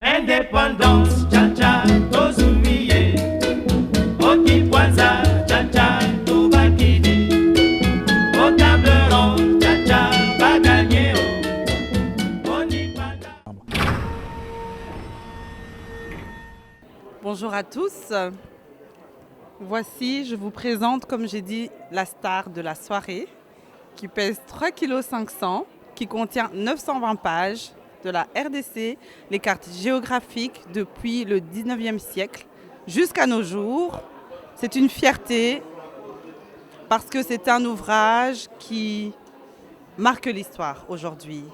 Indépendance, cha-cha, tozumiye. Okipwanza, cha-cha, tobakidi. Au table ronde, cha-cha, bagagné. Bonjour à tous. Voici, je vous présente, comme j'ai dit, la star de la soirée, qui pèse 3,5 kg, qui contient 920 pages, de la RDC, les cartes géographiques depuis le 19e siècle jusqu'à nos jours. C'est une fierté parce que c'est un ouvrage qui marque l'histoire aujourd'hui.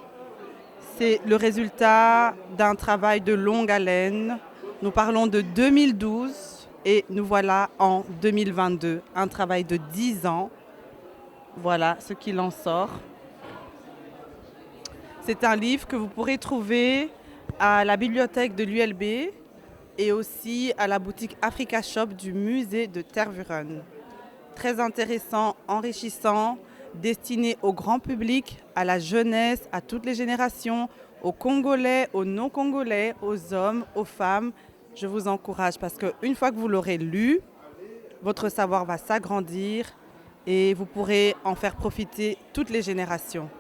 C'est le résultat d'un travail de longue haleine. Nous parlons de 2012 et nous voilà en 2022, un travail de 10 ans. Voilà ce qu'il en sort. C'est un livre que vous pourrez trouver à la bibliothèque de l'ULB et aussi à la boutique Africa Shop du musée de Tervuren. Très intéressant, enrichissant, destiné au grand public, à la jeunesse, à toutes les générations, aux Congolais, aux non-Congolais, aux hommes, aux femmes. Je vous encourage parce qu'une fois que vous l'aurez lu, votre savoir va s'agrandir et vous pourrez en faire profiter toutes les générations.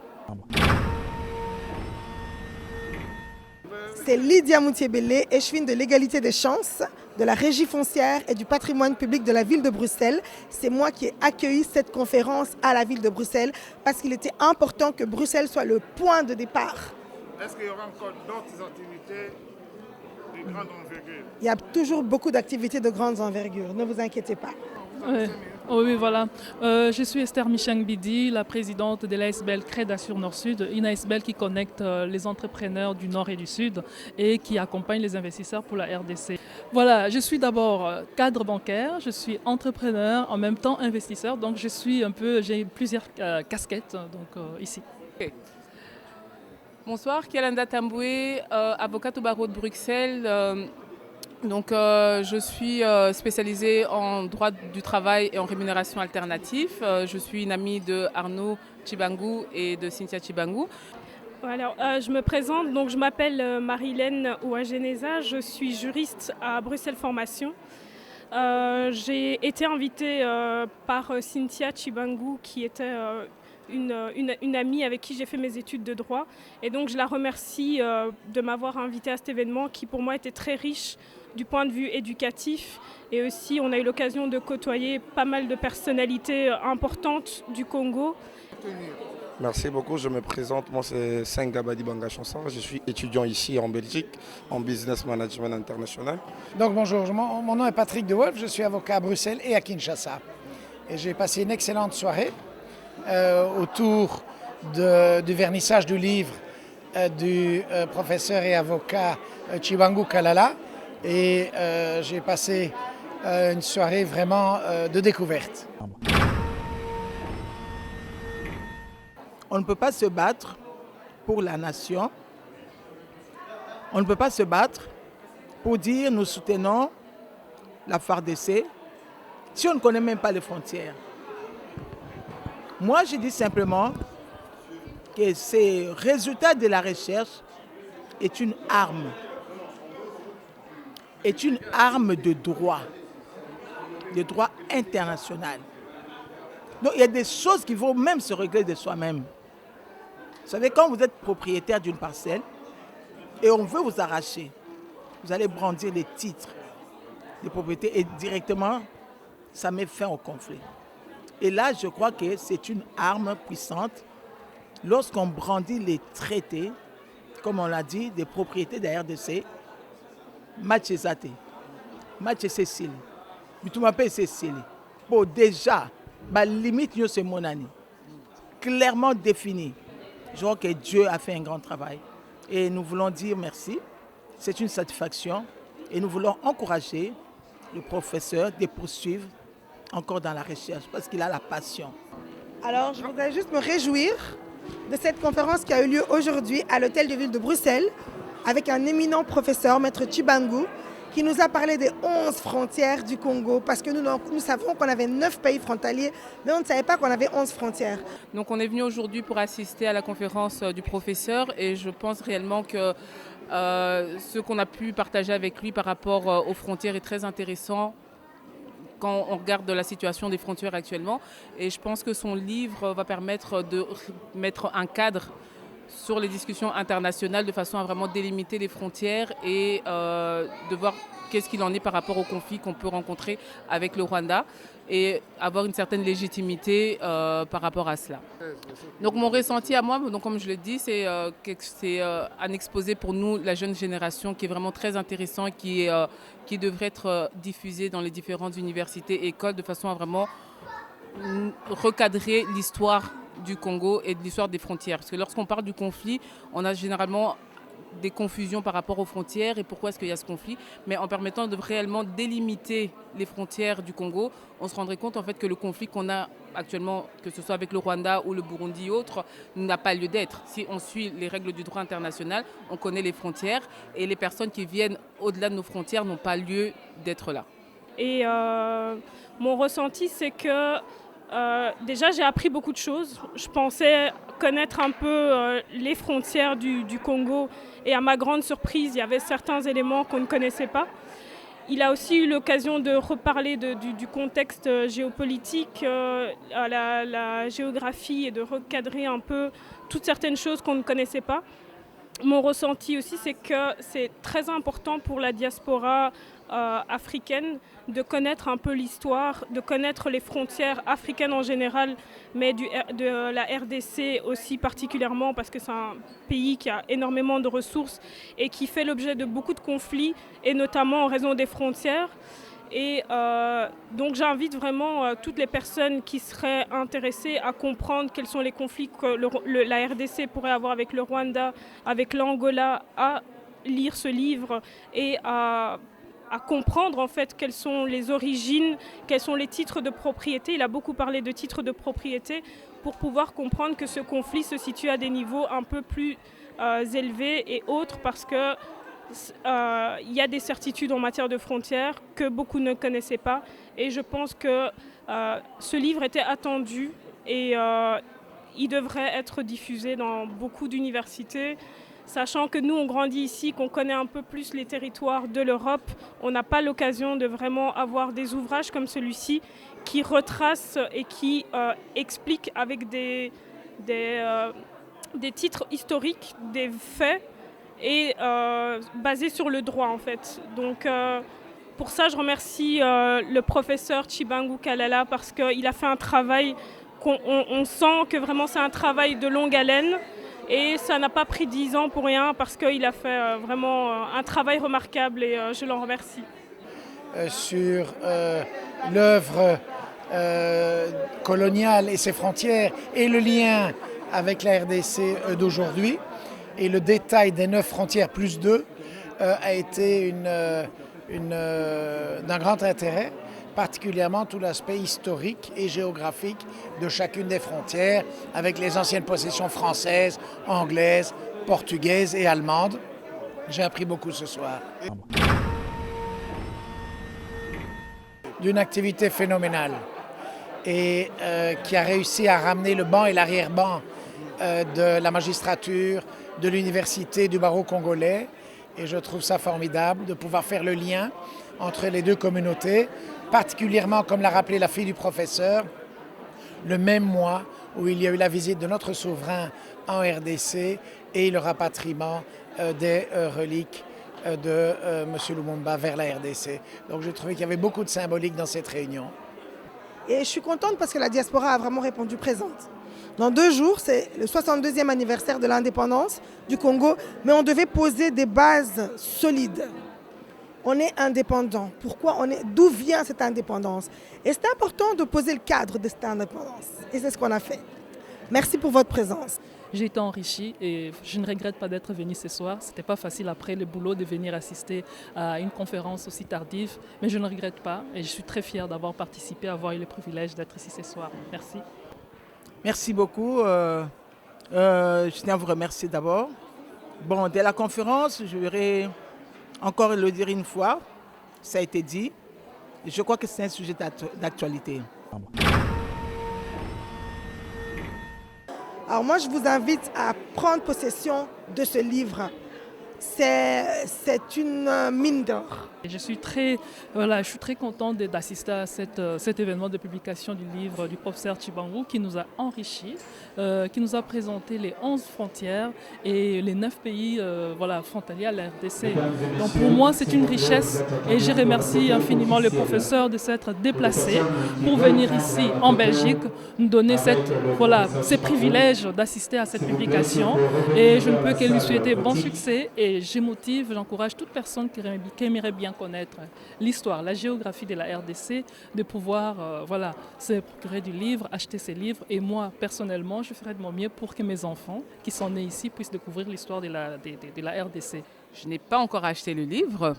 C'est Lydia Moutier-Bellé, échevine de l'égalité des chances, de la régie foncière et du patrimoine public de la ville de Bruxelles. C'est moi qui ai accueilli cette conférence à la ville de Bruxelles parce qu'il était important que Bruxelles soit le point de départ. Est-ce qu'il y aura encore d'autres activités de grande envergure? Il y a toujours beaucoup d'activités de grande envergure, ne vous inquiétez pas. Oui, voilà. Je suis Esther Michang-Bidi, la présidente de l'ASBL Crédasur Nord-Sud, une ASBL qui connecte les entrepreneurs du Nord et du Sud et qui accompagne les investisseurs pour la RDC. Voilà, je suis d'abord cadre bancaire, je suis entrepreneur, en même temps investisseur, donc j'ai plusieurs casquettes ici. Okay. Bonsoir, Kialanda Tamboué, avocate au barreau de Bruxelles. Je suis spécialisée en droit du travail et en rémunération alternative. Je suis une amie de Arnaud Chibangu et de Cynthia Chibangu. Alors, je me présente, donc je m'appelle Marilène Ouageneza, je suis juriste à Bruxelles Formation. J'ai été invitée par Cynthia Chibangu qui était une amie avec qui j'ai fait mes études de droit. Et donc je la remercie de m'avoir invitée à cet événement qui pour moi était très riche du point de vue éducatif. Et aussi on a eu l'occasion de côtoyer pas mal de personnalités importantes du Congo. Merci beaucoup, je me présente, moi c'est Sengabadi Banga Chanson, je suis étudiant ici en Belgique en business management international. Donc bonjour, mon nom est Patrick De Wolf, je suis avocat à Bruxelles et à Kinshasa. Et j'ai passé une excellente soirée autour du vernissage du livre du professeur et avocat Chibangu Kalala. Et j'ai passé une soirée vraiment de découverte. On ne peut pas se battre pour la nation. On ne peut pas se battre pour dire nous soutenons la FARDC si on ne connaît même pas les frontières. Moi, je dis simplement que ce résultat de la recherche est une arme de droit international. Donc il y a des choses qui vont même se régler de soi-même. Vous savez, quand vous êtes propriétaire d'une parcelle et on veut vous arracher, vous allez brandir les titres de propriété et directement, ça met fin au conflit. Et là, je crois que c'est une arme puissante lorsqu'on brandit les traités, comme on l'a dit, des propriétés de la RDC. Match Zate, match Cécile, tu m'appelles Cécile. Bon, déjà, la limite, c'est mon année. Clairement définie. Je crois que Dieu a fait un grand travail. Et nous voulons dire merci. C'est une satisfaction. Et nous voulons encourager le professeur de poursuivre encore dans la recherche parce qu'il a la passion. Alors, je voudrais juste me réjouir de cette conférence qui a eu lieu aujourd'hui à l'hôtel de ville de Bruxelles avec un éminent professeur, Maître Chibangu, qui nous a parlé des 11 frontières du Congo, parce que nous savons qu'on avait 9 pays frontaliers, mais on ne savait pas qu'on avait 11 frontières. Donc on est venu aujourd'hui pour assister à la conférence du professeur et je pense réellement que Ce qu'on a pu partager avec lui par rapport aux frontières est très intéressant quand on regarde la situation des frontières actuellement. Et je pense que son livre va permettre de mettre un cadre sur les discussions internationales de façon à vraiment délimiter les frontières et de voir qu'est-ce qu'il en est par rapport au conflit qu'on peut rencontrer avec le Rwanda et avoir une certaine légitimité par rapport à cela. Donc mon ressenti à moi, donc comme je l'ai dit, c'est un exposé pour nous, la jeune génération, qui est vraiment très intéressant et qui devrait être diffusé dans les différentes universités et écoles de façon à vraiment recadrer l'histoire du Congo et de l'histoire des frontières. Parce que lorsqu'on parle du conflit, on a généralement des confusions par rapport aux frontières et pourquoi est-ce qu'il y a ce conflit. Mais en permettant de réellement délimiter les frontières du Congo, on se rendrait compte en fait que le conflit qu'on a actuellement, que ce soit avec le Rwanda ou le Burundi ou autre, n'a pas lieu d'être. Si on suit les règles du droit international, on connaît les frontières et les personnes qui viennent au-delà de nos frontières n'ont pas lieu d'être là. Et mon ressenti, c'est que déjà, j'ai appris beaucoup de choses. Je pensais connaître un peu les frontières du Congo et à ma grande surprise, il y avait certains éléments qu'on ne connaissait pas. Il a aussi eu l'occasion de reparler du contexte géopolitique, à la géographie et de recadrer un peu toutes certaines choses qu'on ne connaissait pas. Mon ressenti aussi, c'est que c'est très important pour la diaspora africaine de connaître un peu l'histoire, de connaître les frontières africaines en général, mais de la RDC aussi particulièrement parce que c'est un pays qui a énormément de ressources et qui fait l'objet de beaucoup de conflits, et notamment en raison des frontières. Et donc j'invite vraiment toutes les personnes qui seraient intéressées à comprendre quels sont les conflits que la RDC pourrait avoir avec le Rwanda, avec l'Angola, à lire ce livre et à comprendre en fait quelles sont les origines, quels sont les titres de propriété. Il a beaucoup parlé de titres de propriété pour pouvoir comprendre que ce conflit se situe à des niveaux un peu plus élevés et autres parce que il y a des certitudes en matière de frontières que beaucoup ne connaissaient pas. Et je pense que ce livre était attendu et il devrait être diffusé dans beaucoup d'universités. Sachant que nous, on grandit ici, qu'on connaît un peu plus les territoires de l'Europe, on n'a pas l'occasion de vraiment avoir des ouvrages comme celui-ci qui retracent et qui expliquent avec des titres historiques, des faits, et basés sur le droit en fait. Donc pour ça, je remercie le professeur Tshibangu Kalala parce qu'il a fait un travail on sent que vraiment c'est un travail de longue haleine. Et ça n'a pas pris 10 ans pour rien parce qu'il a fait vraiment un travail remarquable et je l'en remercie. Sur l'œuvre coloniale et ses frontières et le lien avec la RDC d'aujourd'hui et le détail des 9 frontières plus 2 a été d'un grand intérêt, particulièrement tout l'aspect historique et géographique de chacune des frontières avec les anciennes possessions françaises, anglaises, portugaises et allemandes. J'ai appris beaucoup ce soir. D'une activité phénoménale et qui a réussi à ramener le banc et l'arrière-banc de la magistrature, de l'université, du barreau congolais. Et je trouve ça formidable de pouvoir faire le lien entre les deux communautés, particulièrement, comme l'a rappelé la fille du professeur, le même mois où il y a eu la visite de notre souverain en RDC et le rapatriement des reliques de M. Lumumba vers la RDC. Donc j'ai trouvé qu'il y avait beaucoup de symbolique dans cette réunion. Et je suis contente parce que la diaspora a vraiment répondu présente. Dans 2 jours, c'est le 62e anniversaire de l'indépendance du Congo, mais on devait poser des bases solides. On est indépendant. Pourquoi on est? D'où vient cette indépendance? Et c'est important de poser le cadre de cette indépendance. Et c'est ce qu'on a fait. Merci pour votre présence. J'ai été enrichie et je ne regrette pas d'être venue ce soir. Ce n'était pas facile après le boulot de venir assister à une conférence aussi tardive, mais je ne regrette pas et je suis très fière d'avoir participé, d'avoir eu le privilège d'être ici ce soir. Merci. Merci beaucoup. Je tiens à vous remercier d'abord. Bon, dès la conférence, je vais encore le dire une fois, ça a été dit. Je crois que c'est un sujet d'actualité. Alors moi, je vous invite à prendre possession de ce livre c'est une mine d'or. Et je suis très contente d'assister à cet événement de publication du livre du professeur Tshibangou qui nous a enrichis, qui nous a présenté les 11 frontières et les 9 pays frontaliers à la RDC. Donc pour moi, c'est une richesse et je remercie infiniment le professeur de s'être déplacé pour venir ici en Belgique, nous donner ces privilèges d'assister à cette publication. Et je ne peux que lui souhaiter bon succès et j'encourage toute personne qui aimerait bien connaître l'histoire, la géographie de la RDC, de pouvoir se procurer du livre, acheter ces livres. Et moi, personnellement, je ferai de mon mieux pour que mes enfants qui sont nés ici puissent découvrir l'histoire de la RDC. Je n'ai pas encore acheté le livre,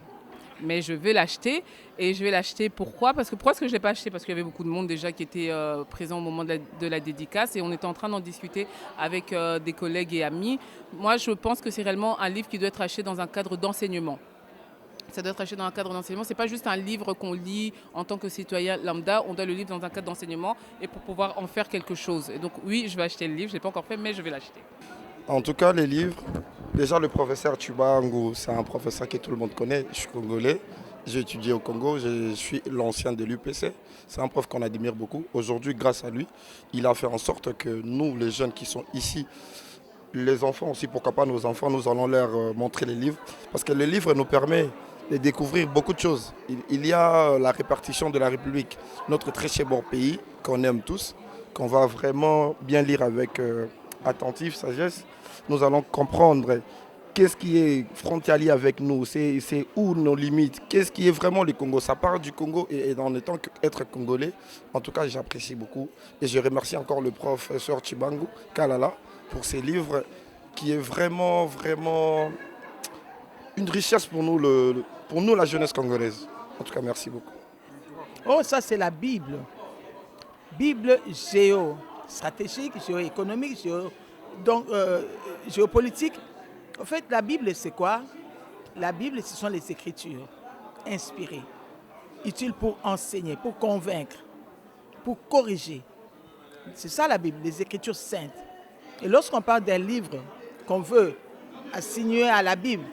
mais je vais l'acheter. Et je vais l'acheter pourquoi est-ce que je ne l'ai pas acheté? Parce qu'il y avait beaucoup de monde déjà qui était présent au moment de la dédicace et on était en train d'en discuter avec des collègues et amis. Moi, je pense que c'est réellement un livre qui doit être acheté dans un cadre d'enseignement. Ça doit être acheté dans un cadre d'enseignement. Ce n'est pas juste un livre qu'on lit en tant que citoyen lambda. On doit le lire dans un cadre d'enseignement et pour pouvoir en faire quelque chose. Et donc oui, je vais acheter le livre. Je ne l'ai pas encore fait, mais je vais l'acheter. En tout cas, les livres, déjà le professeur Tshibangou, c'est un professeur que tout le monde connaît. Je suis congolais, j'ai étudié au Congo, je suis l'ancien de l'UPC. C'est un prof qu'on admire beaucoup. Aujourd'hui, grâce à lui, il a fait en sorte que nous, les jeunes qui sont ici, les enfants aussi, pourquoi pas nos enfants, nous allons leur montrer les livres. Parce que le livre nous permet de découvrir beaucoup de choses. Il y a la répartition de la République, notre très cher beau pays, qu'on aime tous, qu'on va vraiment bien lire avec attentive sagesse. Nous allons comprendre qu'est-ce qui est frontalier avec nous, c'est où nos limites, qu'est-ce qui est vraiment le Congo. Ça part du Congo et en étant qu'être congolais, en tout cas j'apprécie beaucoup. Et je remercie encore le professeur Tshibangou Kalala pour ses livres qui est vraiment, vraiment une richesse pour nous, la jeunesse congolaise. En tout cas, merci beaucoup. Oh, ça c'est la Bible. Bible géostratégique, géoéconomique, géopolitique. En fait, la Bible, c'est quoi? La Bible, ce sont les Écritures inspirées, utiles pour enseigner, pour convaincre, pour corriger. C'est ça la Bible, les Écritures saintes. Et lorsqu'on parle d'un livre qu'on veut assigner à la Bible,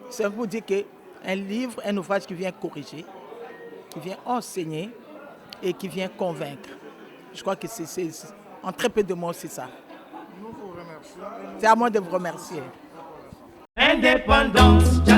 c'est pour dire qu'un livre, un ouvrage qui vient corriger, qui vient enseigner et qui vient convaincre. Je crois que c'est en très peu de mots, c'est ça. Nous vous remercions. C'est à moi de vous remercier. Indépendance.